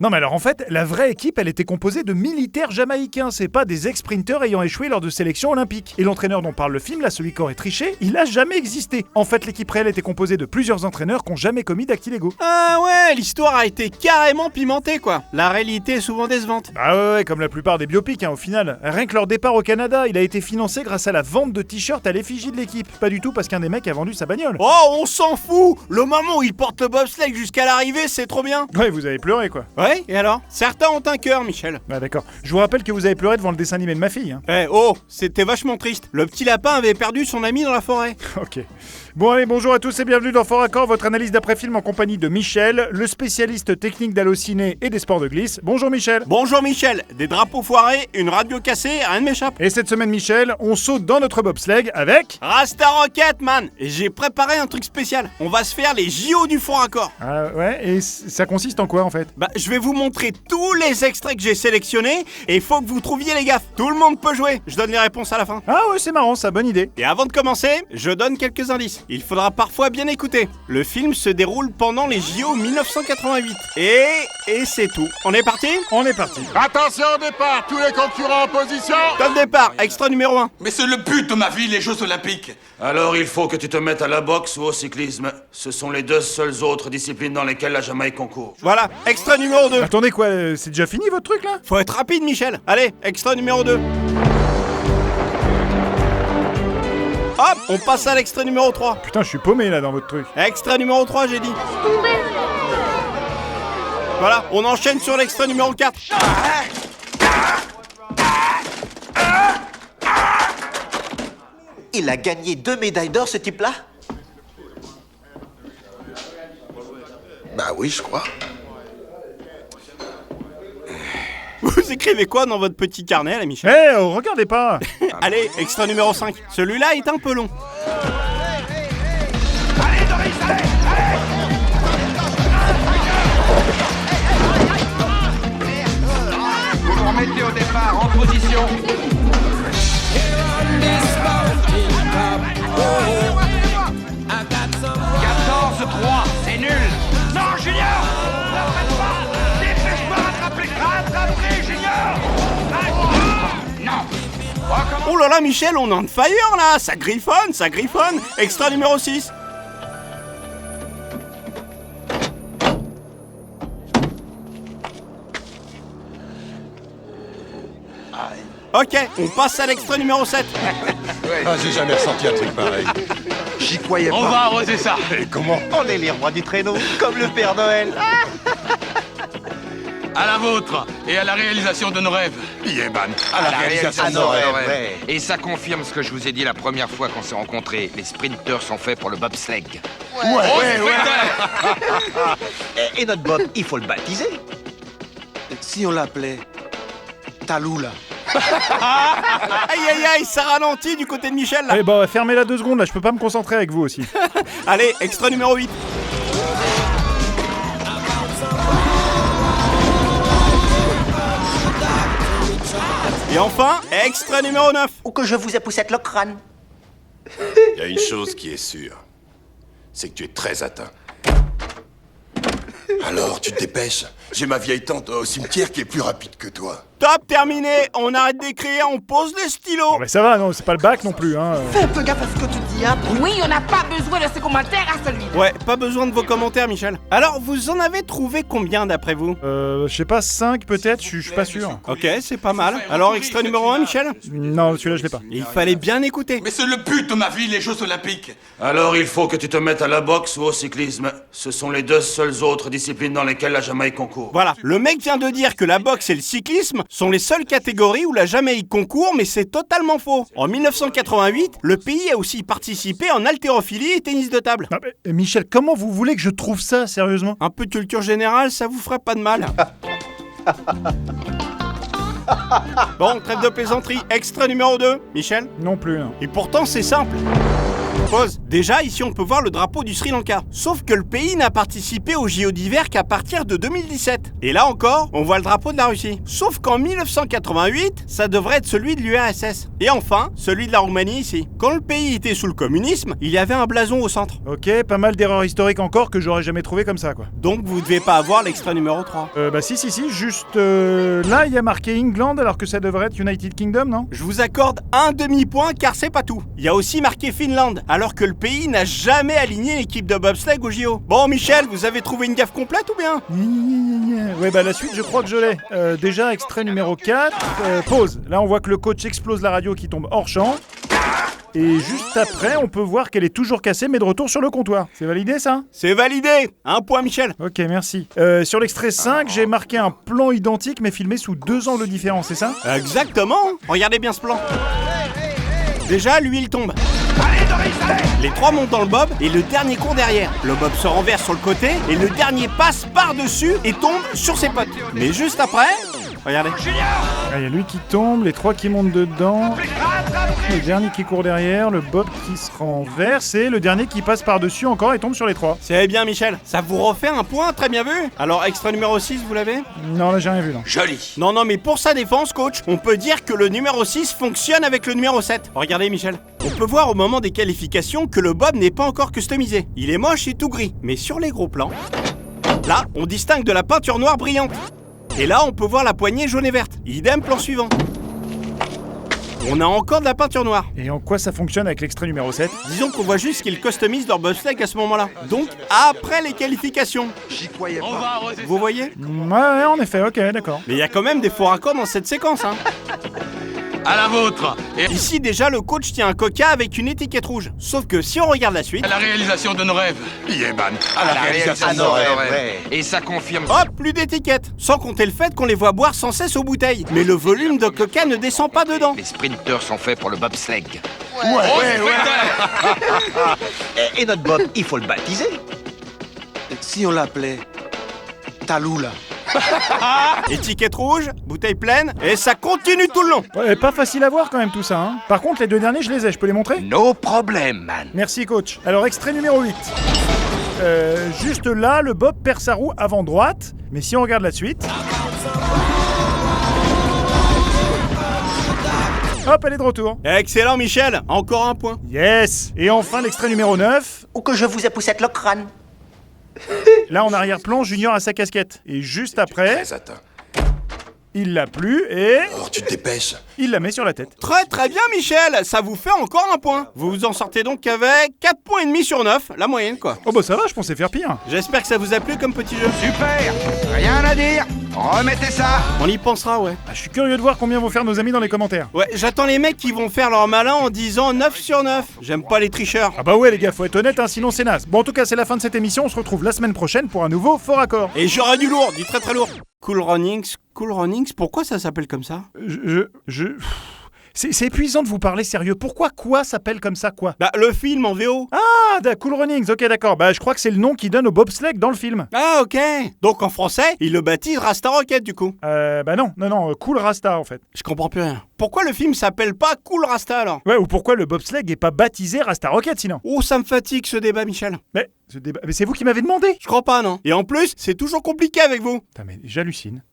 Non mais alors en fait, la vraie équipe, elle était composée de militaires jamaïcains, c'est pas des ex-sprinteurs ayant échoué lors de sélections olympiques. Et l'entraîneur dont parle le film, là, celui qui aurait triché, il a jamais existé. En fait, l'équipe réelle était composée de plusieurs entraîneurs qui ont jamais commis d'actes illégaux. Ah ouais, l'histoire a été carrément pimentée quoi. La réalité est souvent décevante. Ah ouais, comme la plupart des biopics, au final. Rien que leur départ au Canada, il a été financé grâce à la vente de t-shirts à l'effigie de l'équipe. Pas du tout parce qu'un des mecs a vendu sa bagnole. Oh, on s'en fout. Le moment où il porte le bobsleigh jusqu'à l'arrivée, c'est trop bien. Ouais, vous avez pleuré quoi. Ouais, et alors? Certains ont un cœur, Michel. Ah d'accord. Je vous rappelle que vous avez pleuré devant le dessin animé de ma fille. Oh, c'était vachement triste. Le petit lapin avait perdu son ami dans la forêt. Ok. Bon allez, bonjour à tous et bienvenue dans Fort Accord, votre analyse d'après-film en compagnie de Michel, le spécialiste technique d'Allociné et des sports de glisse. Bonjour Michel. Bonjour Michel, des drapeaux foirés, une radio cassée, rien ne m'échappe. Et cette semaine Michel, on saute dans notre bobsleigh avec... Rasta Rocket, man. Et j'ai préparé un truc spécial. On va se faire les JO du Fort Accord. Ah ouais, et ça consiste en quoi en fait? Je vais vous montrer tous les extraits que j'ai sélectionnés et il faut que vous trouviez les gaffes. Tout le monde peut jouer, je donne les réponses à la fin. Ah ouais, c'est marrant ça, bonne idée. Et avant de commencer, je donne quelques indices. Il faudra parfois bien écouter. Le film se déroule pendant les JO 1988. Et c'est tout. On est parti? On est parti. Attention au départ, tous les concurrents en position. Top départ, extrait numéro 1. Mais c'est le but de ma vie, les Jeux Olympiques. Alors il faut que tu te mettes à la boxe ou au cyclisme. Ce sont les deux seules autres disciplines dans lesquelles la Jamaïque concourt. Voilà, extrait numéro 2. Attendez quoi, c'est déjà fini votre truc là? Faut être rapide Michel. Allez, extrait numéro 2. Hop, on passe à l'extrait numéro 3. Putain, je suis paumé là dans votre truc. Extrait numéro 3, j'ai dit. Voilà, on enchaîne sur l'extrait numéro 4. Il a gagné 2 médailles d'or, ce type-là? Bah oui, je crois. Vous écrivez quoi dans votre petit carnet, là, Michel? Regardez pas. Allez, extrait numéro 5. Celui-là est un peu long. Allez, Doris, allez, Vous vous remettez au départ, en position. 14-3, c'est nul. Non, Junior, n'arrête pas. Dépêche-toi, rattrapez, Junior. Non. Oh là là, Michel, on est on fire, là. Ça griffonne, ça griffonne. Extrait numéro 6. Ok, on passe à l'extrait numéro 7. Ah, j'ai jamais ressenti un truc pareil. J'y croyais pas. On va arroser ça. Et comment? On est les rois du traîneau, comme le Père Noël. À la vôtre et à la réalisation de nos rêves. Yeban, à la réalisation de nos rêves. Ouais. Et ça confirme ce que je vous ai dit la première fois qu'on s'est rencontrés. Les sprinteurs sont faits pour le bobsleigh. Et notre Bob, il faut le baptiser. Si on l'appelait Taloula. Aïe aïe aïe, ça ralentit du côté de Michel, là. Allez, bah fermez-la 2 secondes là, je peux pas me concentrer avec vous aussi. Allez, extrait numéro 8. Et enfin, extrait numéro 9. Ou que je vous époussette le crâne. Il y a une chose qui est sûre, c'est que tu es très atteint. Alors, tu te dépêches. J'ai ma vieille tante au cimetière qui est plus rapide que toi. Top, terminé. On arrête d'écrire, on pose les stylos. Oh, mais ça va, non, c'est pas le bac non plus, hein. Fais un peu gaffe à ce que tu dis, hein. Oui, on n'a pas besoin de ces commentaires à celui. Ouais, pas besoin de vos commentaires, Michel. Alors, vous en avez trouvé combien d'après vous? Je sais pas, 5 peut-être, je suis pas sûr. Ok, c'est pas mal. Alors, extrait numéro 1, Michel? Non, celui-là je l'ai pas. Il fallait bien écouter. Mais c'est le but de ma vie, les Jeux Olympiques. Alors il faut que tu te mettes à la boxe ou au cyclisme. Ce sont les deux seules autres disciplines dans lesquelles la Jamaïque concourt. Voilà, le mec vient de dire que la boxe et le cyclisme sont les seules catégories où la Jamaïque concourt, mais c'est totalement faux. En 1988, le pays a aussi participé en haltérophilie et tennis de table. Ah, mais, Michel, comment vous voulez que je trouve ça, sérieusement? Un peu de culture générale, ça vous ferait pas de mal. Bon, trêve de plaisanterie. Extrait numéro 2, Michel. Non plus, non. Et pourtant, c'est simple. Pause. Déjà, ici on peut voir le drapeau du Sri Lanka. Sauf que le pays n'a participé aux JO d'hiver qu'à partir de 2017. Et là encore, on voit le drapeau de la Russie. Sauf qu'en 1988, ça devrait être celui de l'URSS. Et enfin, celui de la Roumanie ici. Quand le pays était sous le communisme, il y avait un blason au centre. Ok, pas mal d'erreurs historiques encore que j'aurais jamais trouvé comme ça, quoi. Donc vous devez pas avoir l'extrait numéro 3. Bah si, juste là, il y a marqué England alors que ça devrait être United Kingdom, non? Je vous accorde un demi-point car c'est pas tout. Il y a aussi marqué Finlande, alors que le pays n'a jamais aligné l'équipe de bobsleigh au JO. Bon Michel, vous avez trouvé une gaffe complète ou bien? Ouais bah la suite je crois que je l'ai. Déjà extrait numéro 4, pause. Là on voit que le coach explose la radio qui tombe hors champ. Et juste après, on peut voir qu'elle est toujours cassée, mais de retour sur le comptoir. C'est validé, ça? C'est validé. Un point, Michel. Ok, merci. Sur l'extrait 5, j'ai marqué un plan identique, mais filmé sous 2 angles différents, c'est ça? Exactement. Regardez bien ce plan. Déjà, lui, il tombe. Allez, Doris, allez! Les 3 montent dans le bob et le dernier court derrière. Le bob se renverse sur le côté et le dernier passe par-dessus et tombe sur ses potes. Mais juste après... Regardez. Il y a lui qui tombe, les 3 qui montent dedans, le dernier qui court derrière, le bob qui se renverse et le dernier qui passe par-dessus encore et tombe sur les 3. C'est bien Michel, ça vous refait un point, très bien vu. Alors extrait numéro 6, vous l'avez? Non, là j'ai rien vu, non. Joli. Non, mais pour sa défense, coach, on peut dire que le numéro 6 fonctionne avec le numéro 7. Regardez Michel. On peut voir au moment des qualifications que le bob n'est pas encore customisé. Il est moche et tout gris. Mais sur les gros plans, là, on distingue de la peinture noire brillante. Et là, on peut voir la poignée jaune et verte. Idem, plan suivant. On a encore de la peinture noire. Et en quoi ça fonctionne avec l'extrait numéro 7? Disons qu'on voit juste qu'ils customisent leur bobsleigh à ce moment-là. Donc, après les qualifications. J'y croyais On pas. va arroser. Vous voyez? Ouais, en effet, ok, d'accord. Mais il y a quand même des faux raccords dans cette séquence, hein. À la vôtre. Et Ici, déjà, le coach tient un coca avec une étiquette rouge. Sauf que si on regarde la suite... à la réalisation de nos rêves. Yeman. À la réalisation Ah de non, nos rêves. ouais. Et ça confirme. Hop, plus d'étiquette. Sans compter le fait qu'on les voit boire sans cesse aux bouteilles. Mais le volume de coca ne descend pas dedans. Les sprinters sont faits pour le bobsleigh. Et notre Bob, il faut le baptiser. Si on l'appelait Taloula. Étiquette rouge, bouteille pleine, et ça continue tout le long. Ouais, pas facile à voir quand même tout ça, hein. Par contre, les 2 derniers, je les ai, je peux les montrer? No problème, man. Merci coach. Alors extrait numéro 8. Juste là, le bob perd sa roue avant droite, mais si on regarde la suite... Hop, elle est de retour. Excellent Michel, encore un point. Yes. Et enfin l'extrait numéro 9. Ou que je vous époussette le crâne. Là en arrière-plan, Junior a sa casquette. Et juste après, Très atteint. il l'a plus et Alors tu te dépêches. il la met sur la tête. Très bien Michel, ça vous fait encore un point. Vous vous en sortez donc avec 4 points et demi sur 9, la moyenne quoi. Oh bah ça va, je pensais faire pire. J'espère que ça vous a plu comme petit jeu. Super! Rien à dire! Remettez ça! On y pensera, ouais. Ah, je suis curieux de voir combien vont faire nos amis dans les commentaires. Ouais, j'attends les mecs qui vont faire leur malin en disant 9 sur 9. J'aime pas les tricheurs. Ah bah ouais les gars, faut être honnête, hein, sinon c'est naze. Bon en tout cas c'est la fin de cette émission, on se retrouve la semaine prochaine pour un nouveau Fort Accord. Et j'aurai du lourd, du très lourd. Cool Runnings, pourquoi ça s'appelle comme ça? C'est épuisant de vous parler sérieux. Pourquoi quoi s'appelle comme ça quoi? Bah le film en VO. Ah, Cool Runnings, ok d'accord. Bah je crois que c'est le nom qu'ils donnent au bobsleigh dans le film. Ah ok. Donc en français, ils le baptisent Rasta Rocket du coup. Bah non, Cool Rasta en fait. Je comprends plus rien. Pourquoi le film s'appelle pas Cool Rasta alors? Ouais, ou pourquoi le bobsleigh est pas baptisé Rasta Rocket sinon? Oh ça me fatigue ce débat Michel. Mais c'est vous qui m'avez demandé. Je crois pas non. Et en plus, c'est toujours compliqué avec vous. Putain mais j'hallucine.